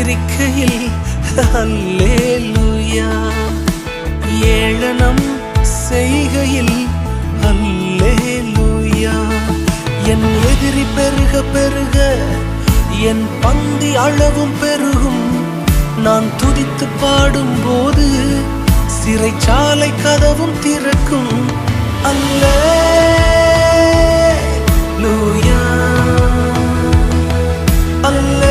சிரிக்கையில் அல்லேலூயா, ஏளனம் செய்கையில் அல்லேலூயா. என் எதிரி பெருக பெருக என் பந்தி அளவும் பெருகும். நான் துதித்து பாடும்போது சிறைச்சாலை கதவும் திறக்கும். அல்லேலூயா, அல்லேலூயா.